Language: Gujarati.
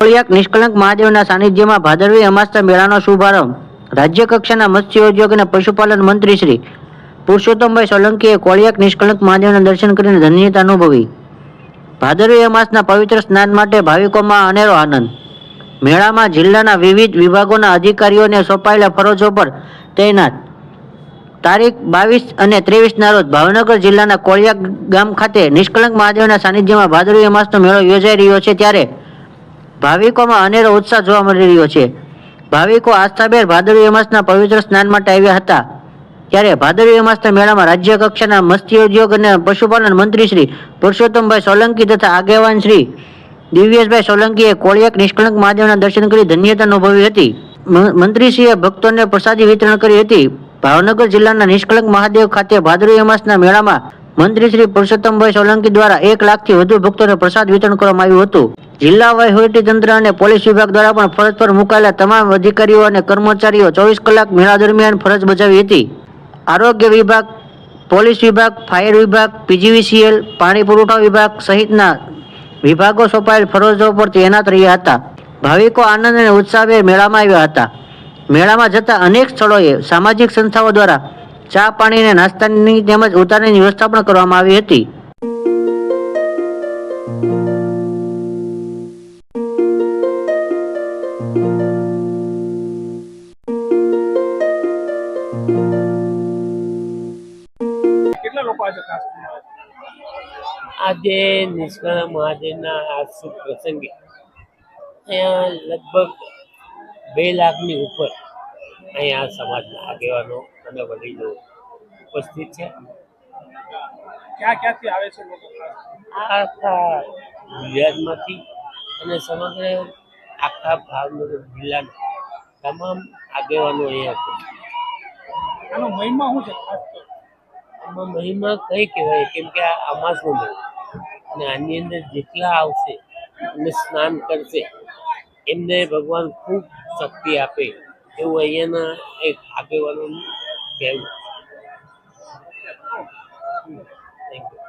કોળિયાક નિષ્કલંક મહાદેવના સાનિધ્યમાં ભાદરવી અમાસના મેળાનો શુભારંભ રાજ્ય કક્ષાના મત્સ્યોદ્યોગ અને પશુપાલન મંત્રી શ્રી પુરુષોત્તમભાઈ સોલંકીએ કોળિયાક નિષ્કલંક મહાદેવના દર્શન કરીને ધન્યતા અનુભવી। ભાદરવી અમાસના પવિત્ર સ્નાન માટે ભાવિકોમાં અનેરો આનંદ। મેળામાં જિલ્લાના વિવિધ વિભાગોના અધિકારીઓને સોંપાયેલા ફરજો પર તૈનાત। તારીખ 22 અને 23ના રોજ ભાવનગર જિલ્લાના કોળિયાક ગામ ખાતે નિષ્કલંક મહાદેવના સાનિધ્યમાં ભાદરવી અમાસનો મેળો યોજાઈ રહ્યો છે, ત્યારે ભાવિકોમાં અનેરો ઉત્સાહ જોવા મળી રહ્યો છે। ભાવિકો આસ્થાભેર ભાદરવી અમાસના પવિત્ર સ્નાન માટે આવ્યા હતા, ત્યારે ભાદરવી અમાસના મેળામાં રાજ્ય કક્ષાના મત્સ્યોદ્યોગ અને પશુપાલન મંત્રી શ્રી પુરુષોત્તમભાઈ સોલંકી તથા આગેવાન શ્રી દિવ્યેશભાઈ સોલંકીએ કોળિયાક નિષ્કલંક મહાદેવના દર્શન કરી ધન્યતા અનુભવી હતી। મંત્રીશ્રીએ ભક્તોને પ્રસાદી વિતરણ કરી હતી। ભાવનગર જિલ્લાના નિષ્કલંક મહાદેવ ખાતે ભાદરવી અમાસના મેળામાં મંત્રી શ્રી પુરુષોત્તમભાઈ સોલંકી દ્વારા 1 લાખથી વધુ ભક્તોને પ્રસાદ વિતરણ કરવામાં આવ્યું હતું। જિલ્લા વહીવટીતંત્ર અને પોલીસ વિભાગ દ્વારા પણ ફરજ પર મુકાયેલા તમામ અધિકારીઓ અને કર્મચારીઓ 24 કલાક મેળા દરમિયાન ફરજ બજાવી હતી। આરોગ્ય વિભાગ, પોલીસ વિભાગ, ફાયર વિભાગ, પીજીવીસીએલ, પાણી પુરવઠા વિભાગ સહિતના વિભાગો સોંપાયેલ ફરજો પર તૈનાત રહ્યા હતા। ભાવિકો આનંદ અને ઉત્સાહભેર મેળામાં આવ્યા હતા। મેળામાં જતા અનેક સ્થળોએ સામાજિક સંસ્થાઓ દ્વારા ચા, પાણી અને નાસ્તાની તેમજ ઉતારની વ્યવસ્થા પણ કરવામાં આવી હતી। આજે નિષ્કલંક મહાદેવના આ શુભ પ્રસંગે અહીંયા લગભગ 2 લાખની ઉપર અહીંયા સમાજના આગેવાનો અને વડીલો ઉપસ્થિત છે। ક્યાંથી આવે છે લોકો? આખા ગુજરાતમાંથી અને સમગ્ર આખા ભાવનગર જિલ્લાના તમામ આગેવાનો અહીંયા ઉપસ્થિત છે। આનો મહિમા શું છે ખાસ તો? આમાં મહિમા કઈ કહેવાય, કેમ કે આ અમાસનો મેળો અને આની અંદર જેટલા આવશે અને સ્નાન કરશે એમને ભગવાન ખૂબ શક્તિ આપે એવું અહીંયાના એક આગેવાનોનું કહેવું છે। Thank you.